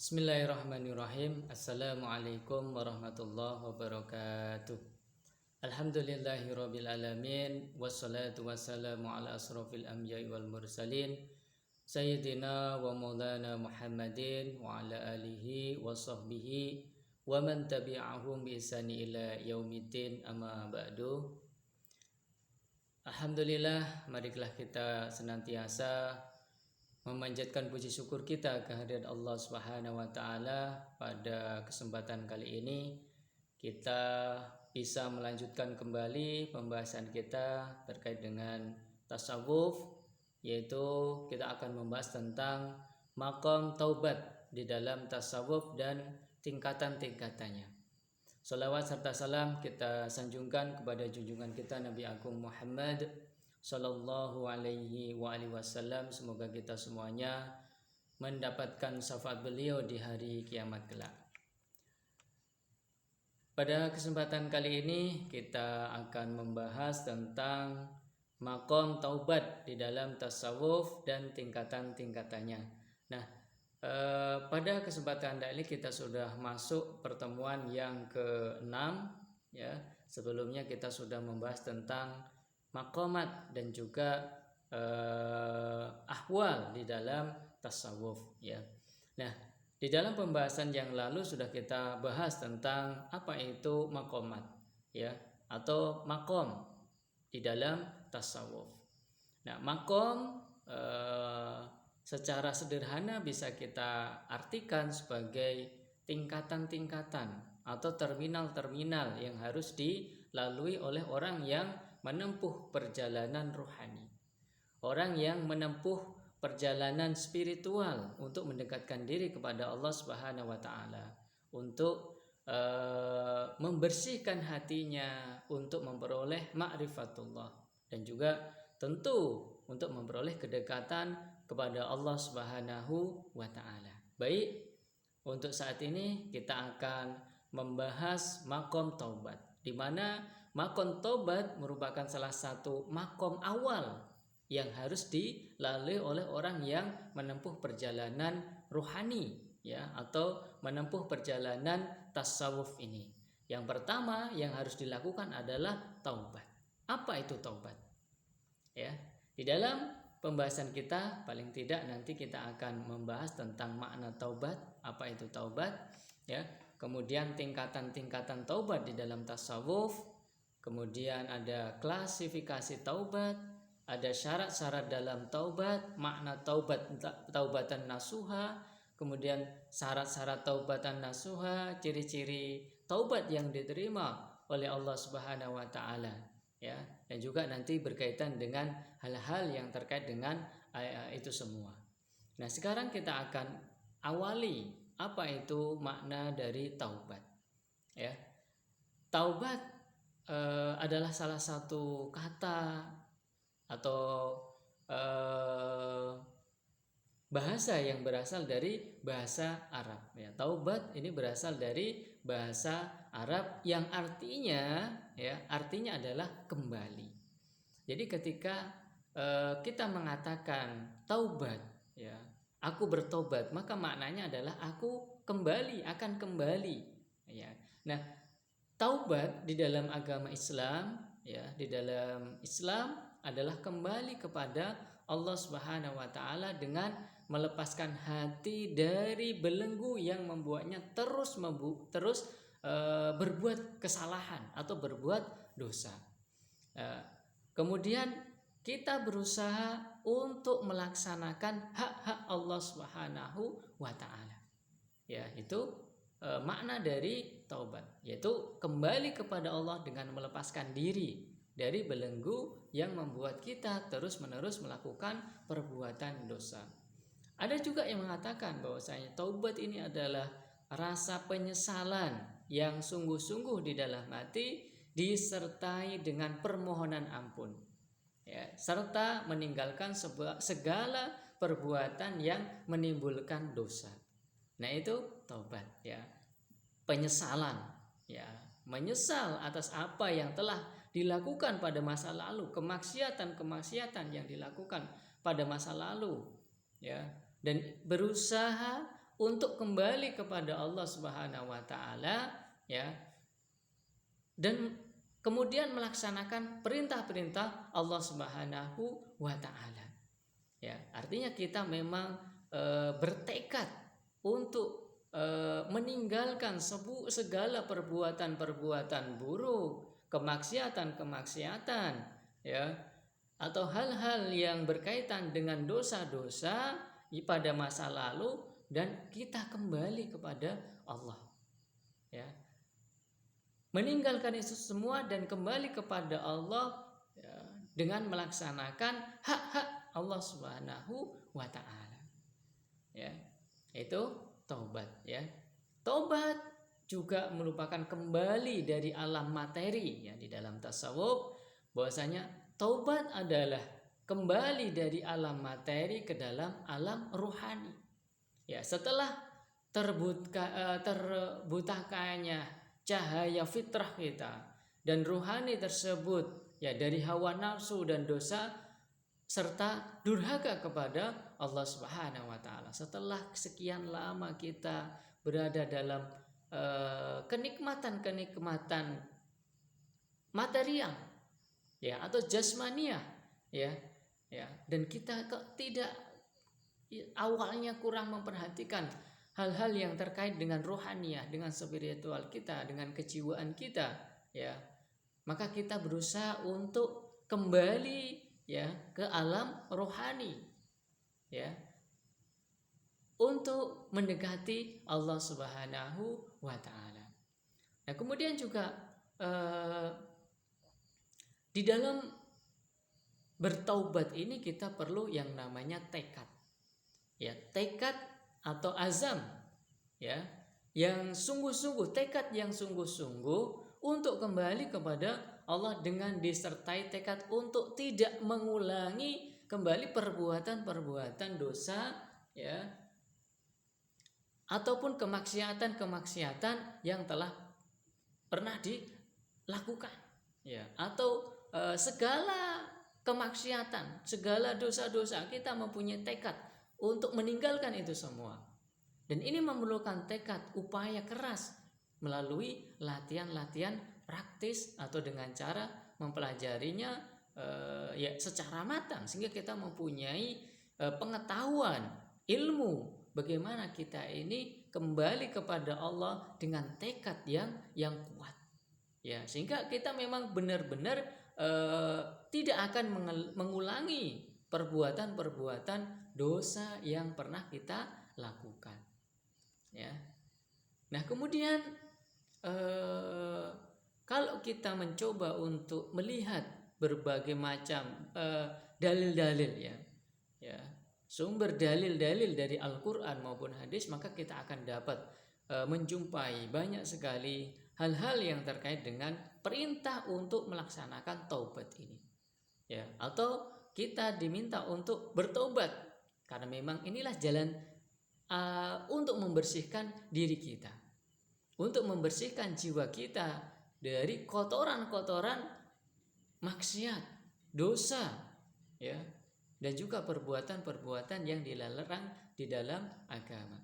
Bismillahirrahmanirrahim. Assalamualaikum warahmatullahi wabarakatuh. Alhamdulillahirabbil alamin wassalatu wassalamu ala asrofil anbiya'i wal mursalin sayyidina wa maulana Muhammadin wa ala alihi wa sahbihi wa man tabi'ahum bi ihsani ila yaumiddin, amma ba'du. Alhamdulillah, marilah kita senantiasa memanjatkan puji syukur kita kehadirat Allah Subhanahu wa taala. Pada kesempatan kali ini kita bisa melanjutkan kembali pembahasan kita terkait dengan tasawuf, yaitu kita akan membahas tentang maqam taubat di dalam tasawuf dan tingkatan-tingkatannya. Salawat serta salam kita sanjungkan kepada junjungan kita Nabi Agung Muhammad Sallallahu alaihi wa alihi wasallam. Semoga kita semuanya mendapatkan syafaat beliau di hari kiamat kelak. Pada kesempatan kali ini kita akan membahas tentang maqam taubat di dalam tasawuf dan tingkatan-tingkatannya. Nah, pada kesempatan kali ini kita sudah masuk pertemuan yang ke-6 ya. Sebelumnya kita sudah membahas tentang maqamat dan juga ahwal di dalam tasawuf ya. Nah, di dalam pembahasan yang lalu sudah kita bahas tentang apa itu maqamat ya, atau maqam di dalam tasawuf. Nah, maqam secara sederhana bisa kita artikan sebagai tingkatan-tingkatan atau terminal-terminal yang harus dilalui oleh orang yang menempuh perjalanan rohani, orang yang menempuh perjalanan spiritual untuk mendekatkan diri kepada Allah Subhanahu wa taala, untuk membersihkan hatinya untuk memperoleh ma'rifatullah, dan juga tentu untuk memperoleh kedekatan kepada Allah Subhanahu wa taala. Baik, untuk saat ini kita akan membahas maqam taubat, di mana maqam taubat merupakan salah satu maqam awal yang harus dilalui oleh orang yang menempuh perjalanan rohani ya, atau menempuh perjalanan tasawuf ini. Yang pertama yang harus dilakukan adalah taubat. Apa itu taubat? Ya, di dalam pembahasan kita paling tidak nanti kita akan membahas tentang makna taubat, apa itu taubat ya. Kemudian tingkatan-tingkatan taubat di dalam tasawuf. Kemudian ada klasifikasi taubat, ada syarat-syarat dalam taubat, makna taubat, taubatan nasuha, kemudian syarat-syarat taubatan nasuha, ciri-ciri taubat yang diterima oleh Allah Subhanahu wa taala ya, dan juga nanti berkaitan dengan hal-hal yang terkait dengan itu semua. Nah, sekarang kita akan awali apa itu makna dari taubat ya. Taubat adalah salah satu kata atau bahasa yang berasal dari bahasa Arab ya. Taubat ini berasal dari bahasa Arab yang artinya adalah kembali. Jadi ketika kita mengatakan taubat ya, aku bertobat, maka maknanya adalah aku akan kembali ya. Nah, taubat di dalam agama Islam ya, di dalam Islam adalah kembali kepada Allah Subhanahu wa taala dengan melepaskan hati dari belenggu yang membuatnya terus berbuat kesalahan atau berbuat dosa. Kemudian kita berusaha untuk melaksanakan hak-hak Allah Subhanahu wa taala. Ya, itu makna dari taubat, yaitu kembali kepada Allah dengan melepaskan diri dari belenggu yang membuat kita terus-menerus melakukan perbuatan dosa. Ada juga yang mengatakan bahwasanya taubat ini adalah rasa penyesalan yang sungguh-sungguh di dalam hati disertai dengan permohonan ampun ya, serta meninggalkan segala perbuatan yang menimbulkan dosa. Nah, itu taubat ya, penyesalan ya, menyesal atas apa yang telah dilakukan pada masa lalu, kemaksiatan yang dilakukan pada masa lalu ya, dan berusaha untuk kembali kepada Allah Subhanahu wa taala, ya. Dan kemudian melaksanakan perintah-perintah Allah Subhanahu wa taala. Ya, artinya kita memang bertekad untuk meninggalkan segala perbuatan-perbuatan buruk, kemaksiatan-kemaksiatan, ya, atau hal-hal yang berkaitan dengan dosa-dosa pada masa lalu, dan kita kembali kepada Allah, ya. Meninggalkan itu semua dan kembali kepada Allah, ya, dengan melaksanakan hak-hak Allah Subhanahu wa taala. Ya, itu taubat, ya. Taubat juga merupakan kembali dari alam materi, ya. Di dalam tasawuf bahwasanya taubat adalah kembali dari alam materi ke dalam alam ruhani. Ya, setelah terbutakannya cahaya fitrah kita dan ruhani tersebut, ya, dari hawa nafsu dan dosa serta durhaka kepada Allah Subhanahu wa taala. Setelah sekian lama kita berada dalam kenikmatan-kenikmatan material, ya, atau jasmaniah, ya, dan kita tidak awalnya kurang memperhatikan hal-hal yang terkait dengan rohaniah, dengan spiritual kita, dengan kejiwaan kita, ya, maka kita berusaha untuk kembali, ya, ke alam rohani, ya, untuk mendekati Allah Subhanahu wa taala. Nah, kemudian juga di dalam bertaubat ini kita perlu yang namanya tekad, ya, tekad atau azam, ya, yang sungguh-sungguh, tekad yang sungguh-sungguh untuk kembali kepada Allah dengan disertai tekad untuk tidak mengulangi kembali perbuatan-perbuatan dosa, ya, ataupun kemaksiatan-kemaksiatan yang telah pernah dilakukan, ya, atau segala kemaksiatan, segala dosa-dosa kita mempunyai tekad untuk meninggalkan itu semua. Dan ini memerlukan tekad, upaya keras melalui latihan-latihan praktis atau dengan cara mempelajarinya ya secara matang, sehingga kita mempunyai pengetahuan, ilmu bagaimana kita ini kembali kepada Allah dengan tekad yang kuat, ya, sehingga kita memang benar-benar tidak akan mengulangi perbuatan-perbuatan dosa yang pernah kita lakukan, ya. Nah, kemudian kalau kita mencoba untuk melihat berbagai macam dalil-dalil, ya, sumber dalil-dalil dari Al-Quran maupun hadis, maka kita akan dapat menjumpai banyak sekali hal-hal yang terkait dengan perintah untuk melaksanakan taubat ini, ya, atau kita diminta untuk bertobat, karena memang inilah jalan untuk membersihkan diri kita, untuk membersihkan jiwa kita dari kotoran-kotoran maksiat, dosa, ya, dan juga perbuatan-perbuatan yang dilarang di dalam agama.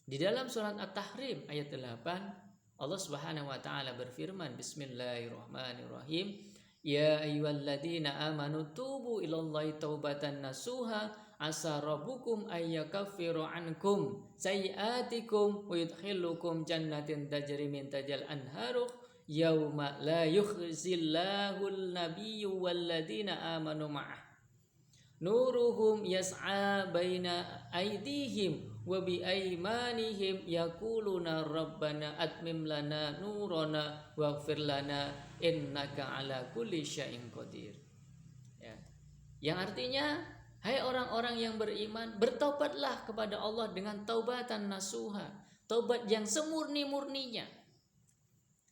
Di dalam surat At-Tahrim ayat 8, Allah Subhanahu wa taala berfirman, Bismillahirrahmanirrahim, Ya ayyuhalladzina amanu tubu ilallahi taubatan nasuha asa rabbukum ayyakaffiru ankum sayiatikum wa yudkhilukum jannatin tajri min tahtiha al-anharu yauma la yukhzillahu an-nabiyyu walladzina amanu ma'ah nuruhum yas'a baina aydihim wa bi aymanihim yaquluna rabbana atmim lana nurana waghfir lana innaka ala kulli syai'in qadir, ya. Yang artinya, hai orang-orang yang beriman, bertaubatlah kepada Allah dengan taubatan nasuha, taubat yang semurni-murninya,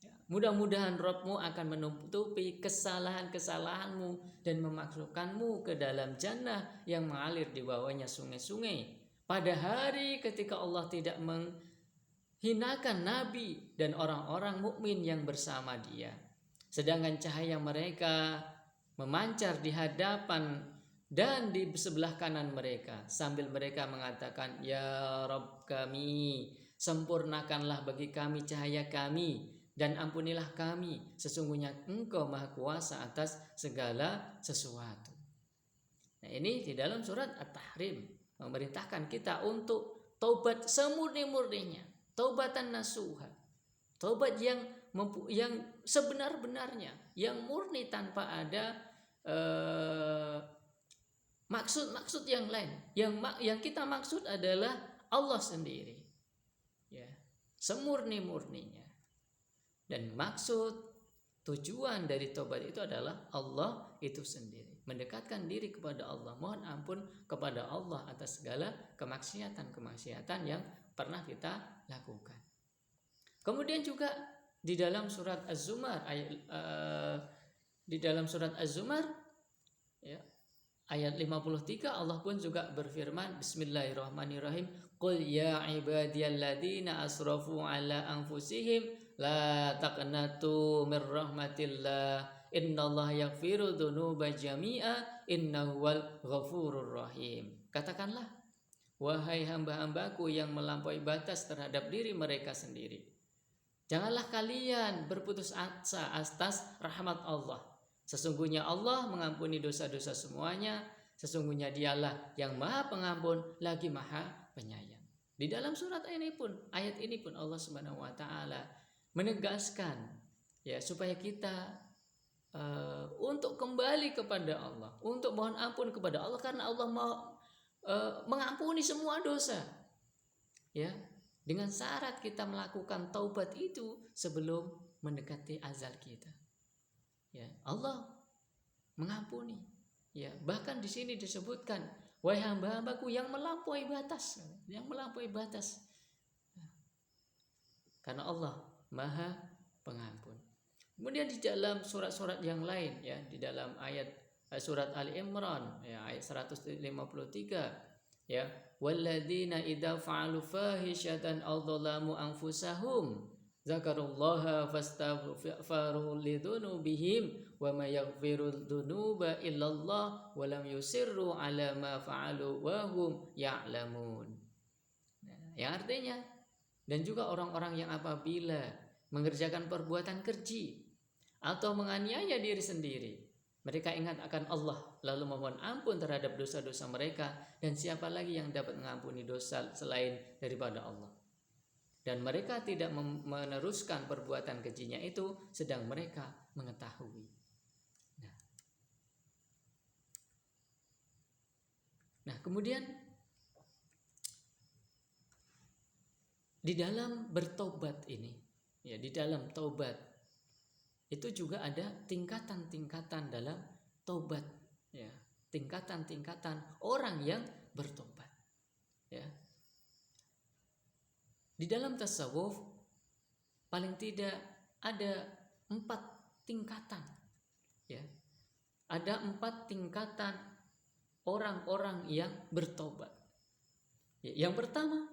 ya. Mudah-mudahan Rabbmu akan menutupi kesalahan-kesalahanmu dan memasukkanmu ke dalam jannah yang mengalir di bawahnya sungai-sungai pada hari ketika Allah tidak menghinakan Nabi dan orang-orang mukmin yang bersama dia, sedangkan cahaya mereka memancar di hadapan dan di sebelah kanan mereka sambil mereka mengatakan, ya Rabb kami, sempurnakanlah bagi kami cahaya kami dan ampunilah kami, sesungguhnya Engkau Maha Kuasa atas segala sesuatu. Nah, ini di dalam surat At-Tahrim memerintahkan kita untuk taubat semurni-murninya, taubatan nasuha, taubat yang sebenar-benarnya, yang murni tanpa ada maksud yang lain. Yang kita maksud adalah Allah sendiri, ya, semurni-murninya. Dan maksud tujuan dari taubat itu adalah Allah itu sendiri, mendekatkan diri kepada Allah, mohon ampun kepada Allah atas segala kemaksiatan yang pernah kita lakukan. Kemudian juga di dalam surat Az-Zumar ya, ayat 53 Allah pun juga berfirman, Bismillahirrahmanirrahim, Qul ya ibadiyalladzina asrafu ala anfusihim la taqnatu mir rahmatillah innallaha yaghfiru dzunuba jami'a innahu wal ghafurur rahim. Katakanlah, wahai hamba-hambaku yang melampaui batas terhadap diri mereka sendiri, janganlah kalian berputus asa atas rahmat Allah. Sesungguhnya Allah mengampuni dosa-dosa semuanya. Sesungguhnya Dialah yang Maha Pengampun lagi Maha Penyayang. Di dalam surat ayat ini pun Allah Subhanahu wa taala menegaskan, ya, supaya kita untuk kembali kepada Allah, untuk mohon ampun kepada Allah, karena Allah mau mengampuni semua dosa, ya, dengan syarat kita melakukan taubat itu sebelum mendekati azal kita. Ya, Allah mengampuni. Ya, bahkan di sini disebutkan, wahai hamba-hambaku yang melampaui batas, karena Allah Maha Pengampun. Kemudian di dalam surat-surat yang lain, ya, di dalam ayat surat Ali Imran, ya, ayat 153, ya, walladzina idza fa'alu fahishatan aw dzalamu anfusahum zakarullaha fastaghfaru lidzunubihim wa may yaghfiru dzunuba illallah wa lam yusirru ala ma fa'alu wa hum ya'lamun. Yang artinya, dan juga orang-orang yang apabila mengerjakan perbuatan keji atau menganiaya diri sendiri, mereka ingat akan Allah lalu memohon ampun terhadap dosa-dosa mereka, dan siapa lagi yang dapat mengampuni dosa selain daripada Allah. Dan mereka tidak meneruskan perbuatan kejinya itu sedang mereka mengetahui. Nah, kemudian di dalam bertobat ini, ya, di dalam taubat itu juga ada tingkatan-tingkatan dalam taubat, ya, tingkatan-tingkatan orang yang bertobat, ya. Di dalam tasawuf paling tidak ada 4 tingkatan, ya. Ada 4 tingkatan orang-orang yang bertobat. Ya, yang pertama,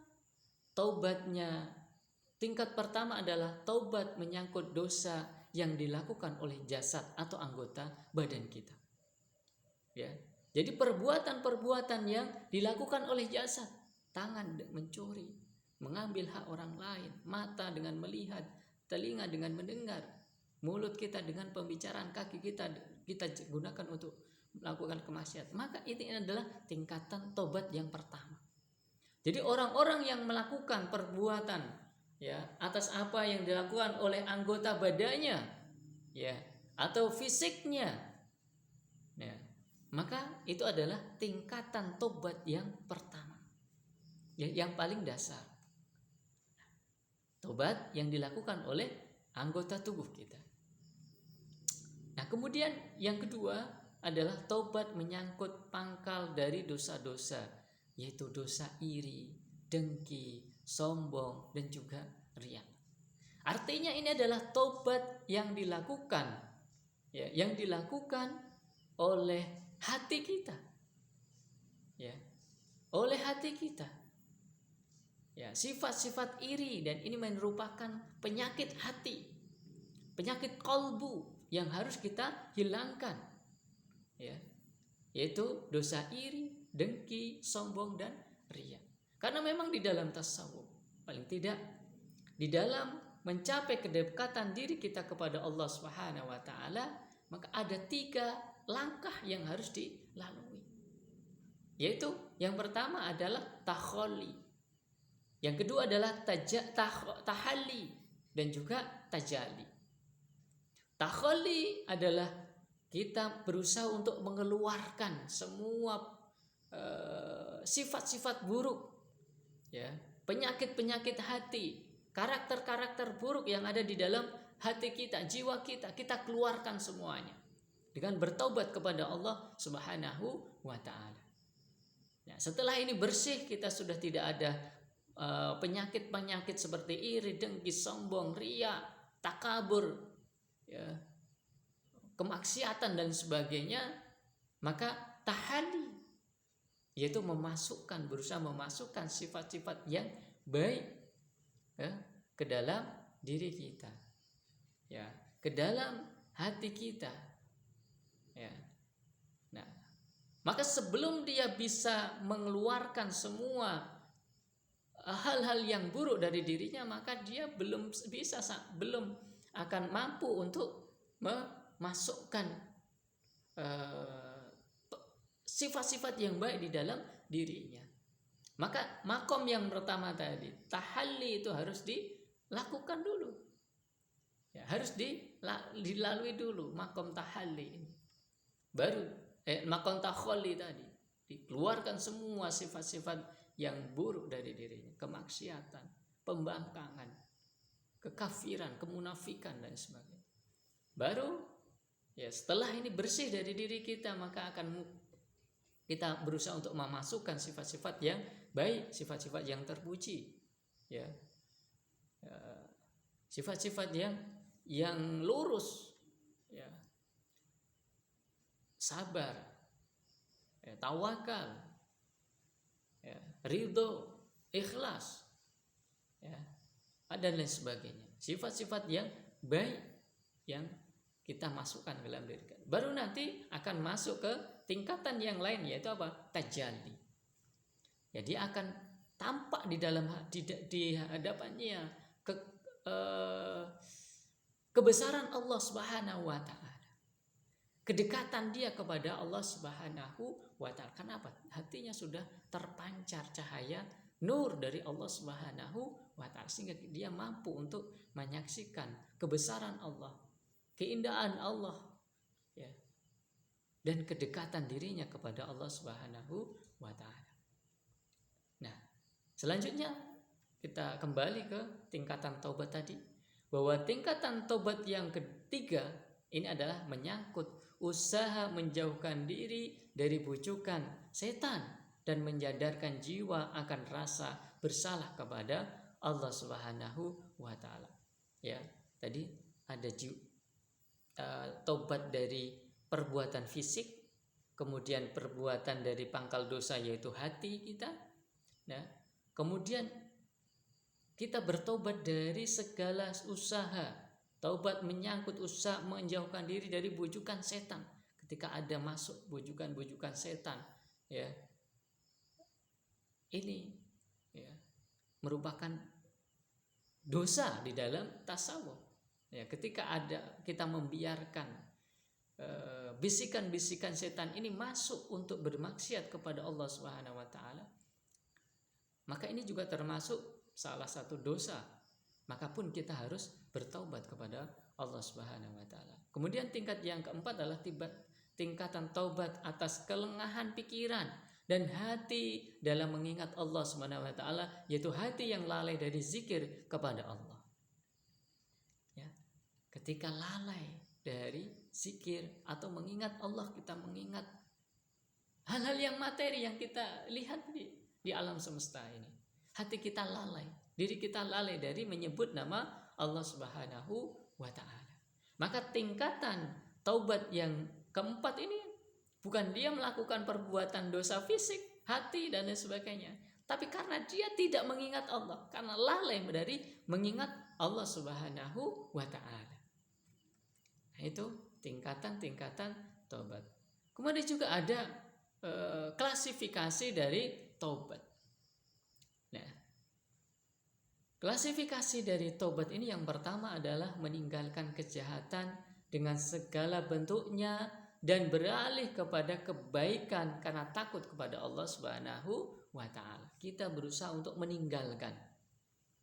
taubatnya, tingkat pertama adalah taubat menyangkut dosa yang dilakukan oleh jasad atau anggota badan kita. Ya, jadi perbuatan-perbuatan yang dilakukan oleh jasad, tangan mencuri, mengambil hak orang lain, mata dengan melihat, telinga dengan mendengar, mulut kita dengan pembicaraan, kaki kita gunakan untuk melakukan kemaksiatan. Maka ini adalah tingkatan taubat yang pertama. Jadi orang-orang yang melakukan perbuatan, ya, atas apa yang dilakukan oleh anggota badannya, ya, atau fisiknya, ya, maka itu adalah tingkatan tobat yang pertama, ya, yang paling dasar. Tobat yang dilakukan oleh anggota tubuh kita. Nah, kemudian yang kedua adalah tobat menyangkut pangkal dari dosa-dosa, yaitu dosa iri, dengki, sombong, dan juga riya. Artinya ini adalah tobat yang dilakukan, ya, yang dilakukan oleh hati kita, ya, oleh hati kita, ya, sifat-sifat iri, dan ini merupakan penyakit hati, penyakit kolbu yang harus kita hilangkan, ya, yaitu dosa iri, dengki, sombong, dan riya. Karena memang di dalam tasawuf, paling tidak di dalam mencapai kedekatan diri kita kepada Allah Subhanahu wa taala, maka ada 3 langkah yang harus dilalui. Yaitu yang pertama adalah takhalli. Yang kedua adalah tahalli dan juga tajalli. Takhalli adalah kita berusaha untuk mengeluarkan semua sifat-sifat buruk, ya, penyakit-penyakit hati, karakter-karakter buruk yang ada di dalam hati kita, jiwa kita, kita keluarkan semuanya dengan bertaubat kepada Allah Subhanahu wa taala. Nah, setelah ini bersih, kita sudah tidak ada penyakit-penyakit seperti iri, dengki, sombong, riya, takabur, ya, kemaksiatan dan sebagainya, maka tahalli, yaitu berusaha memasukkan sifat-sifat yang baik, ya, ke dalam diri kita, ya, ke dalam hati kita, ya. Nah, maka sebelum dia bisa mengeluarkan semua hal-hal yang buruk dari dirinya, maka dia belum akan mampu untuk memasukkan sifat-sifat yang baik di dalam dirinya. Maka makom yang pertama tadi, tahalli, itu harus dilakukan dulu, ya, harus dilalui dulu makom tahalli ini. Baru makom takhalli tadi, dikeluarkan semua sifat-sifat yang buruk dari dirinya, kemaksiatan, pembangkangan, kekafiran, kemunafikan dan sebagainya. Baru, ya, setelah ini bersih dari diri kita, maka akan kita berusaha untuk memasukkan sifat-sifat yang baik, sifat-sifat yang terpuji, ya, sifat-sifat yang lurus, ya, sabar, ya, tawakal, ya, ridho, ikhlas, ya, dan lain sebagainya. Sifat-sifat yang baik yang kita masukkan ke dalam diri kita. Baru nanti akan masuk ke tingkatan yang lain, yaitu apa? Tajalli. Jadi akan tampak di dalam di hadapannya kebesaran Allah Subhanahu wa taala. Kedekatan dia kepada Allah Subhanahu wa ta'ala. Kenapa? Hatinya sudah terpancar cahaya nur dari Allah Subhanahu wa ta'ala, sehingga dia mampu untuk menyaksikan kebesaran Allah, keindahan Allah, ya, dan kedekatan dirinya kepada Allah Subhanahu wa ta'ala. Nah, selanjutnya kita kembali ke tingkatan taubat tadi, bahwa tingkatan taubat yang ketiga ini adalah menyangkut usaha menjauhkan diri dari bujukan setan dan menyadarkan jiwa akan rasa bersalah kepada Allah Subhanahu wa taala. Ya, tadi ada taubat dari perbuatan fisik, kemudian perbuatan dari pangkal dosa yaitu hati kita. Nah, kemudian kita bertobat dari segala usaha. Taubat menyangkut usaha menjauhkan diri dari bujukan setan. Ketika ada masuk bujukan-bujukan setan, ya, ini, ya, merupakan dosa di dalam tasawuf. Ya, ketika kita membiarkan bisikan-bisikan setan ini masuk untuk bermaksiat kepada Allah Subhanahu wa taala, maka ini juga termasuk salah satu dosa. Maka pun kita harus bertaubat kepada Allah Subhanahu wa taala. Kemudian tingkat yang keempat adalah tingkatan taubat atas kelengahan pikiran dan hati dalam mengingat Allah Subhanahu wa taala, yaitu hati yang lalai dari zikir kepada Allah. Ya. Ketika lalai dari zikir atau mengingat Allah, kita mengingat hal-hal yang materi yang kita lihat di alam semesta ini. Hati kita lalai, diri kita lalai dari menyebut nama Allah Subhanahu wa taala. Maka tingkatan taubat yang keempat ini bukan dia melakukan perbuatan dosa fisik, hati dan lain sebagainya, tapi karena dia tidak mengingat Allah, karena lalai dari mengingat Allah Subhanahu wa taala. Nah, itu tingkatan-tingkatan taubat. Kemudian juga ada klasifikasi dari taubat. Nah, klasifikasi dari taubat ini yang pertama adalah meninggalkan kejahatan dengan segala bentuknya dan beralih kepada kebaikan karena takut kepada Allah Subhanahu wa taala. Kita berusaha untuk meninggalkan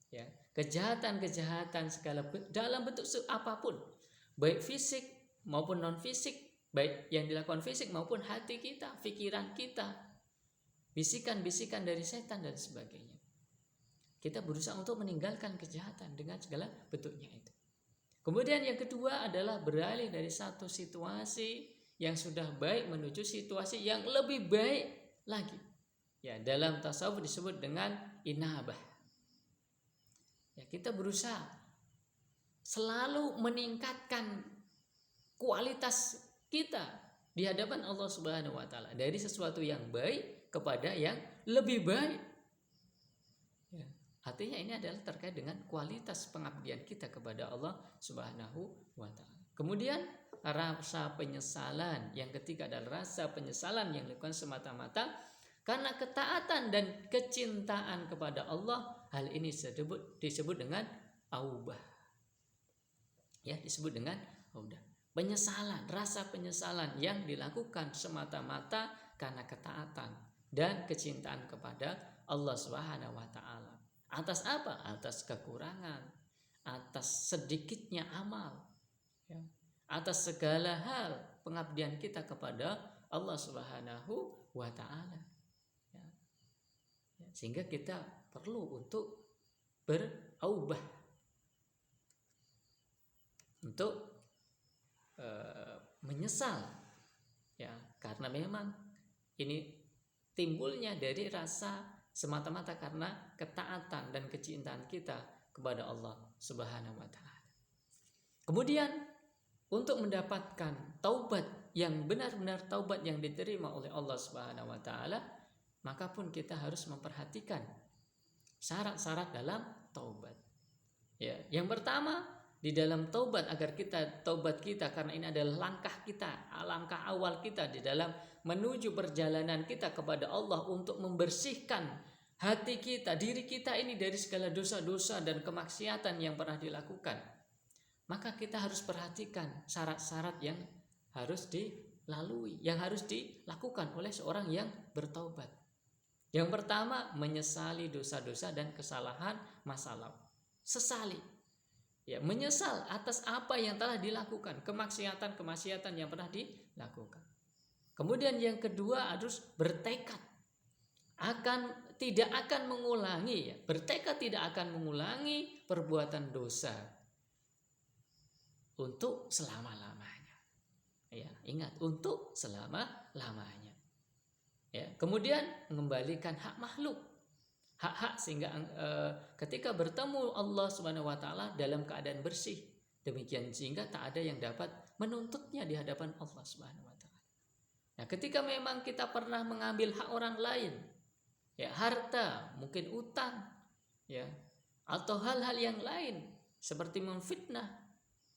ya, kejahatan-kejahatan segala dalam bentuk apapun, baik fisik maupun non fisik, baik yang dilakukan fisik maupun hati kita, pikiran kita, bisikan-bisikan dari setan dan sebagainya. Kita berusaha untuk meninggalkan kejahatan dengan segala bentuknya itu. Kemudian yang kedua adalah beralih dari satu situasi yang sudah baik menuju situasi yang lebih baik lagi. Ya, dalam tasawuf disebut dengan inabah. Ya, kita berusaha selalu meningkatkan kualitas kita di hadapan Allah Subhanahu wa taala dari sesuatu yang baik kepada yang lebih baik. Ya, artinya ini adalah terkait dengan kualitas pengabdian kita kepada Allah Subhanahu wa taala. Kemudian rasa penyesalan, yang ketiga adalah rasa penyesalan yang dilakukan semata-mata karena ketaatan dan kecintaan kepada Allah. Hal ini disebut dengan aubah. Ya, disebut dengan aubah. Penyesalan, rasa penyesalan yang dilakukan semata-mata karena ketaatan dan kecintaan kepada Allah Subhanahu wa taala. Atas apa? Atas kekurangan, atas sedikitnya amal, ya, atas segala hal pengabdian kita kepada Allah Subhanahu wa taala. Ya. Sehingga kita perlu untuk beraubah, untuk menyesal, ya, karena memang ini timbulnya dari rasa semata-mata karena ketaatan dan kecintaan kita kepada Allah Subhanahu wa taala. Kemudian untuk mendapatkan taubat yang benar-benar taubat yang diterima oleh Allah Subhanahu wa taala, maka pun kita harus memperhatikan syarat-syarat dalam taubat. Ya, yang pertama, di dalam taubat, agar taubat kita, karena ini adalah langkah kita, langkah awal kita di dalam menuju perjalanan kita kepada Allah untuk membersihkan hati kita, diri kita ini dari segala dosa-dosa dan kemaksiatan yang pernah dilakukan. Maka kita harus perhatikan syarat-syarat yang harus dilalui, yang harus dilakukan oleh seorang yang bertaubat. Yang pertama, menyesali dosa-dosa dan kesalahan masa lalu. Sesali, ya, menyesal atas apa yang telah dilakukan, kemaksiatan yang pernah dilakukan. Kemudian yang kedua, harus bertekad tidak akan mengulangi, ya, bertekad tidak akan mengulangi perbuatan dosa untuk selama-lamanya. Ya, ingat, untuk selama-lamanya. Ya, kemudian mengembalikan hak makhluk, hak-hak, sehingga ketika bertemu Allah Subhanahu wa taala dalam keadaan bersih, demikian sehingga tak ada yang dapat menuntutnya di hadapan Allah Subhanahu wa taala. Nah, ketika memang kita pernah mengambil hak orang lain, ya, harta, mungkin utang, ya, atau hal-hal yang lain seperti memfitnah,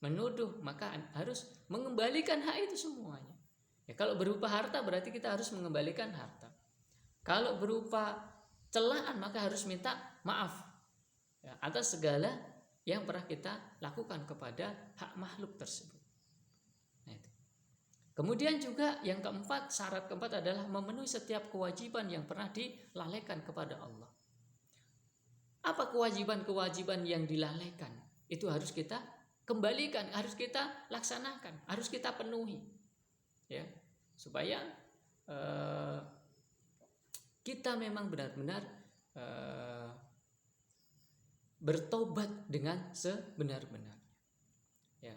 menuduh, maka harus mengembalikan hak itu semuanya. Ya, kalau berupa harta berarti kita harus mengembalikan harta. Kalau berupa celaan maka harus minta maaf, ya, atas segala yang pernah kita lakukan kepada hak makhluk tersebut. Nah, itu. Kemudian juga yang keempat, syarat keempat adalah memenuhi setiap kewajiban yang pernah dilalaikan kepada Allah. Apa kewajiban-kewajiban yang dilalaikan? Itu harus kita kembalikan, harus kita laksanakan, harus kita penuhi, ya, supaya kita memang benar-benar bertobat dengan sebenar-benarnya. Ya,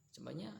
sebenarnya